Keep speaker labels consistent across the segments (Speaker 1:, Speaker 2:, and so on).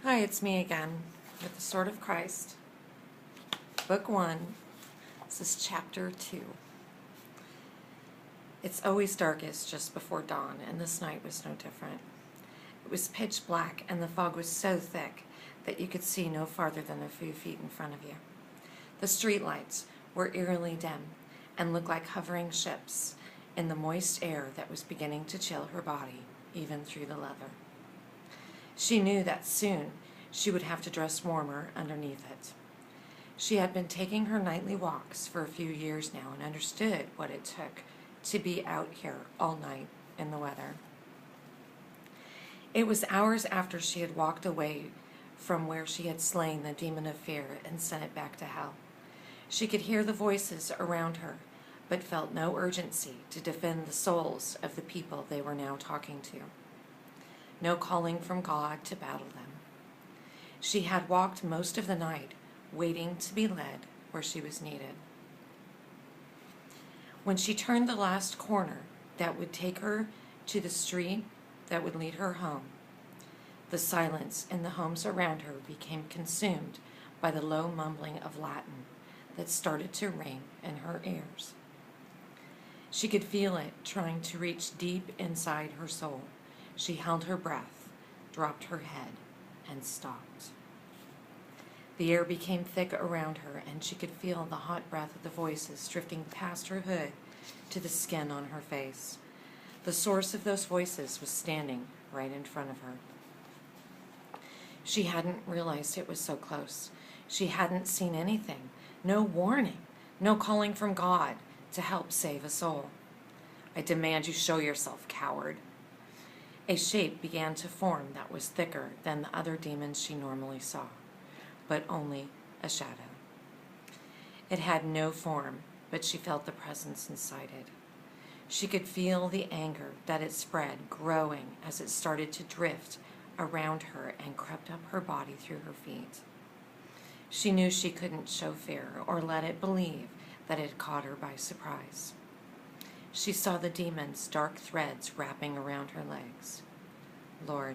Speaker 1: Hi, it's me again with the Sword of Christ, Book 1. This is Chapter 2. It's always darkest just before dawn, and this night was no different. It was pitch black, and the fog was so thick that you could see no farther than a few feet in front of you. The streetlights were eerily dim and looked like hovering ships in the moist air that was beginning to chill her body, even through the leather. She knew that soon she would have to dress warmer underneath it. She had been taking her nightly walks for a few years now and understood what it took to be out here all night in the weather. It was hours after she had walked away from where she had slain the demon of fear and sent it back to hell. She could hear the voices around her, but felt no urgency to defend the souls of the people they were now talking to. No calling from God to battle them. She had walked most of the night, waiting to be led where she was needed. When she turned the last corner that would take her to the street that would lead her home, the silence in the homes around her became consumed by the low mumbling of Latin that started to ring in her ears. She could feel it trying to reach deep inside her soul. She held her breath, dropped her head, and stopped. The air became thick around her, and she could feel the hot breath of the voices drifting past her hood to the skin on her face. The source of those voices was standing right in front of her. She hadn't realized it was so close. She hadn't seen anything, no warning, no calling from God to help save a soul. "I demand you show yourself, coward." A shape began to form that was thicker than the other demons she normally saw, but only a shadow. It had no form, but she felt the presence inside it. She could feel the anger that it spread growing as it started to drift around her and crept up her body through her feet. She knew she couldn't show fear or let it believe that it had caught her by surprise. She saw the demon's dark threads wrapping around her legs. "Lord,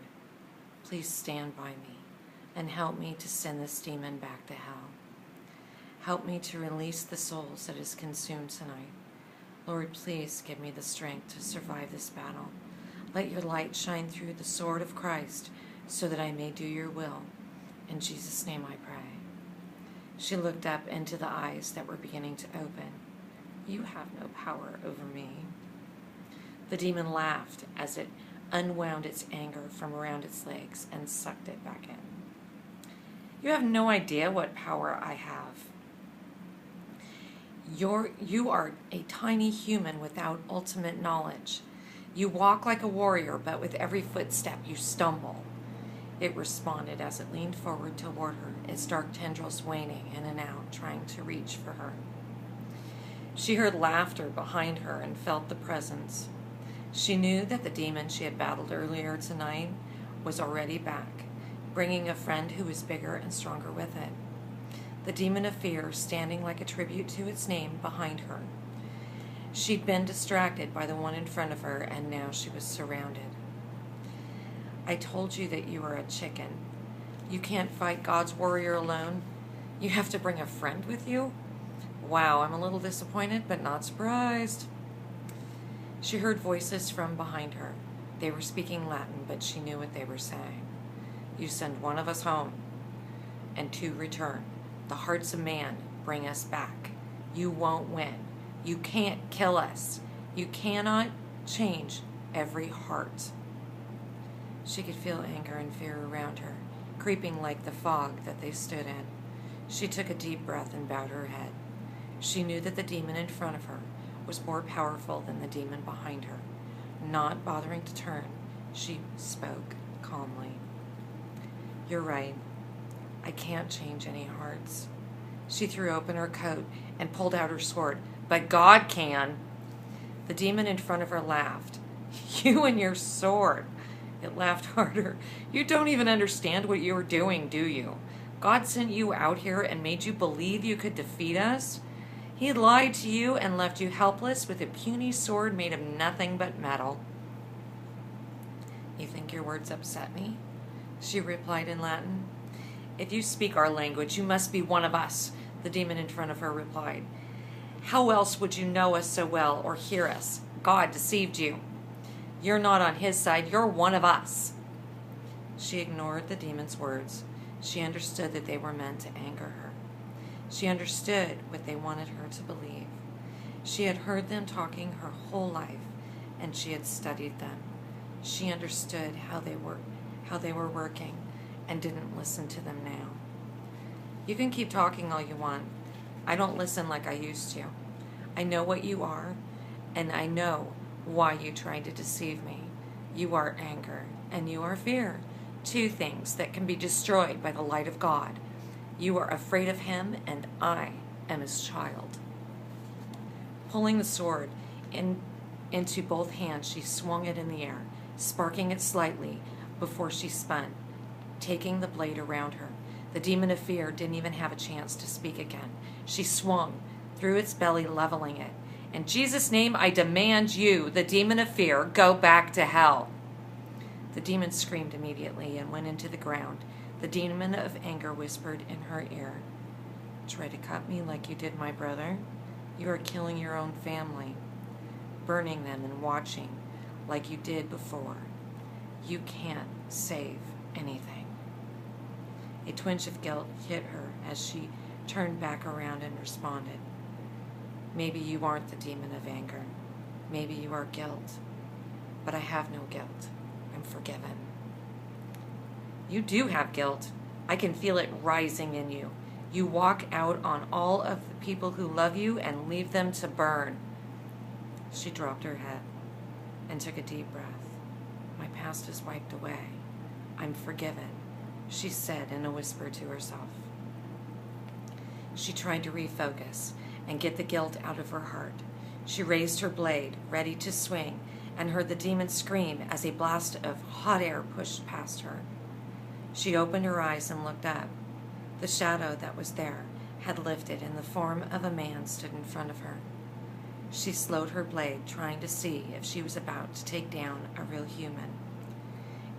Speaker 1: please stand by me and help me to send this demon back to hell. Help me to release the souls that is consumed tonight. Lord, please give me the strength to survive this battle. Let your light shine through the sword of Christ so that I may do your will. In Jesus' name I pray." She looked up into the eyes that were beginning to open. "You have no power over me." The demon laughed as it unwound its anger from around its legs and sucked it back in. "You have no idea what power I have. You are a tiny human without ultimate knowledge. You walk like a warrior, but with every footstep you stumble." It responded as it leaned forward toward her, its dark tendrils waning in and out, trying to reach for her. She heard laughter behind her and felt the presence. She knew that the demon she had battled earlier tonight was already back, bringing a friend who was bigger and stronger with it. The demon of fear standing like a tribute to its name behind her. She'd been distracted by the one in front of her, and now she was surrounded. "I told you that you are a chicken. You can't fight God's warrior alone. You have to bring a friend with you? Wow, I'm a little disappointed, but not surprised." She heard voices from behind her. They were speaking Latin, but she knew what they were saying. "You send one of us home, and two return. The hearts of man bring us back. You won't win. You can't kill us. You cannot change every heart." She could feel anger and fear around her, creeping like the fog that they stood in. She took a deep breath and bowed her head. She knew that the demon in front of her was more powerful than the demon behind her. Not bothering to turn, she spoke calmly. "You're right. I can't change any hearts." She threw open her coat and pulled out her sword. "But God can." The demon in front of her laughed. "You and your sword." It laughed harder. "You don't even understand what you are doing, do you? God sent you out here and made you believe you could defeat us? He lied to you and left you helpless with a puny sword made of nothing but metal. You think your words upset me? she replied in Latin. If you speak our language, you must be one of us, the demon in front of her replied. How else would you know us so well or hear us? God deceived you. You're not on his side, you're one of us. She ignored the demon's words. She understood that they were meant to anger her. She understood what they wanted her to believe. She had heard them talking her whole life, and she had studied them. She understood how they were working, and didn't listen to them now. You can keep talking all you want. I don't listen like I used to. I know what you are, and I know why you tried to deceive me. You are anger, and you are fear, two things that can be destroyed by the light of God. You are afraid of him, and I am his child. Pulling the sword into both hands, she swung it in the air, sparking it slightly before she spun, taking the blade around her. The demon of fear didn't even have a chance to speak again. She swung through its belly, leveling it. In Jesus' name, I demand you, the demon of fear, go back to hell. The demon screamed immediately and went into the ground. The demon of anger whispered in her ear, try to cut me like you did my brother? You are killing your own family, burning them and watching like you did before. You can't save anything. A twinge of guilt hit her as she turned back around and responded. Maybe you aren't the demon of anger. Maybe you are guilt. But I have no guilt. I'm forgiven. You do have guilt. I can feel it rising in you. You walk out on all of the people who love you and leave them to burn. She dropped her head and took a deep breath. My past is wiped away. I'm forgiven, she said in a whisper to herself. She tried to refocus and get the guilt out of her heart. She raised her blade, ready to swing, and heard the demon scream as a blast of hot air pushed past her. She opened her eyes and looked up. The shadow that was there had lifted, and the form of a man stood in front of her. She slowed her blade, trying to see if she was about to take down a real human.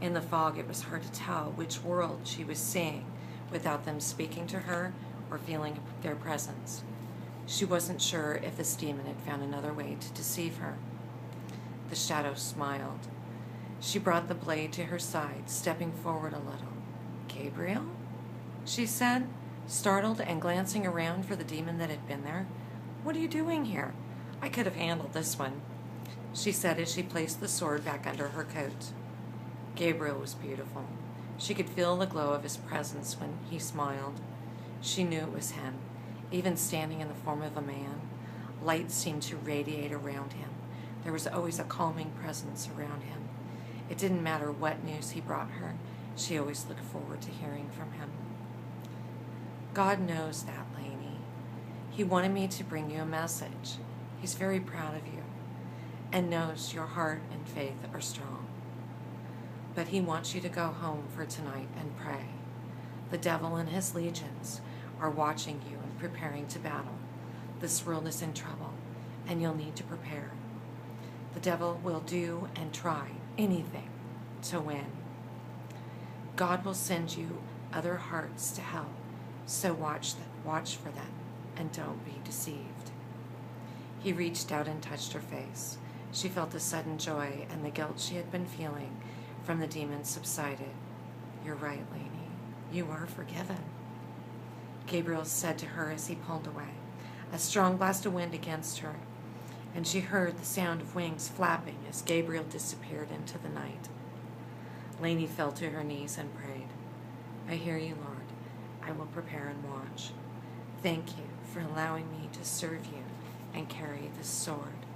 Speaker 1: In the fog, it was hard to tell which world she was seeing without them speaking to her or feeling their presence. She wasn't sure if this demon had found another way to deceive her. The shadow smiled. She brought the blade to her side, stepping forward a little. Gabriel? She said, startled and glancing around for the demon that had been there. What are you doing here? I could have handled this one, she said as she placed the sword back under her coat. Gabriel was beautiful. She could feel the glow of his presence when he smiled. She knew it was him. Even standing in the form of a man, light seemed to radiate around him. There was always a calming presence around him. It didn't matter what news he brought her. She always looked forward to hearing from him. God knows that, Lainey. He wanted me to bring you a message. He's very proud of you and knows your heart and faith are strong. But he wants you to go home for tonight and pray. The devil and his legions are watching you and preparing to battle. This world is in trouble, and you'll need to prepare. The devil will do and try anything to win. God will send you other hearts to help, so watch for them and don't be deceived. He reached out and touched her face. She felt a sudden joy, and the guilt she had been feeling from the demon subsided. You're right, Lainey. You are forgiven, Gabriel said to her as he pulled away. A strong blast of wind against her, and she heard the sound of wings flapping as Gabriel disappeared into the night. Lainey fell to her knees and prayed. I hear you, Lord. I will prepare and watch. Thank you for allowing me to serve you and carry this sword.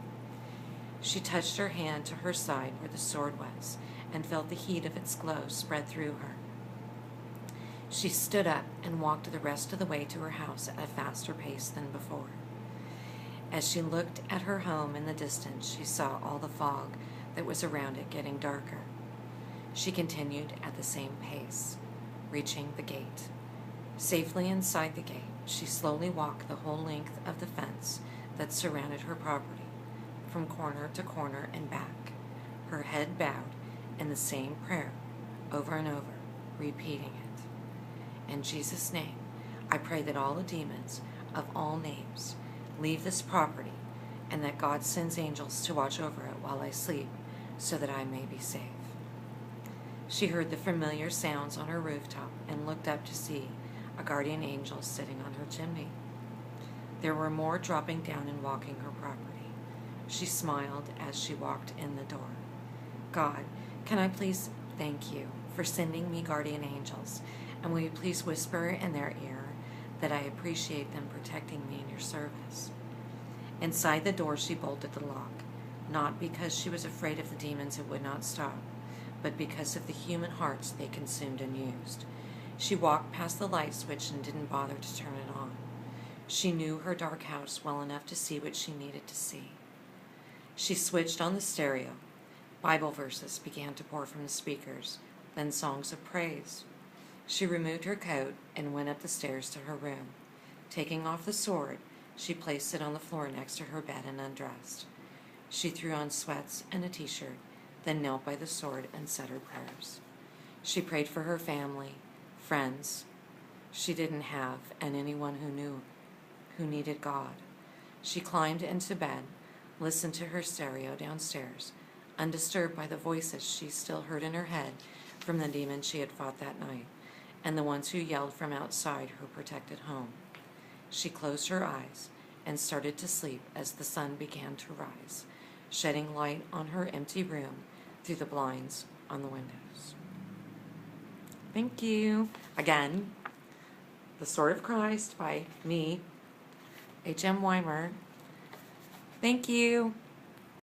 Speaker 1: She touched her hand to her side where the sword was and felt the heat of its glow spread through her. She stood up and walked the rest of the way to her house at a faster pace than before. As she looked at her home in the distance, she saw all the fog that was around it getting darker. She continued at the same pace, reaching the gate. Safely inside the gate, she slowly walked the whole length of the fence that surrounded her property, from corner to corner and back, her head bowed in the same prayer over and over. repeating it. In Jesus' name, I pray that all the demons of all names leave this property, and that God sends angels to watch over it while I sleep, so that I may be safe. She heard the familiar sounds on her rooftop and looked up to see a guardian angel sitting on her chimney. There were more dropping down and walking her property. She smiled as she walked in the door. God, can I please thank you for sending me guardian angels, and will you please whisper in their ear that I appreciate them protecting me in your service? Inside the door she bolted the lock, not because she was afraid of the demons it would not stop, but because of the human hearts they consumed and used. She walked past the light switch and didn't bother to turn it on. She knew her dark house well enough to see what she needed to see. She switched on the stereo. Bible verses began to pour from the speakers, then songs of praise. She removed her coat and went up the stairs to her room. Taking off the sword, she placed it on the floor next to her bed and undressed. She threw on sweats and a t-shirt, then knelt by the sword and said her prayers. She prayed for her family, friends she didn't have, and anyone who needed God. She climbed into bed, listened to her stereo downstairs, undisturbed by the voices she still heard in her head from the demons she had fought that night, and the ones who yelled from outside her protected home. She closed her eyes and started to sleep as the sun began to rise, shedding light on her empty room through the blinds on the windows. Thank you. Again, The Sword of Christ by me, H.M. Weimar. Thank you.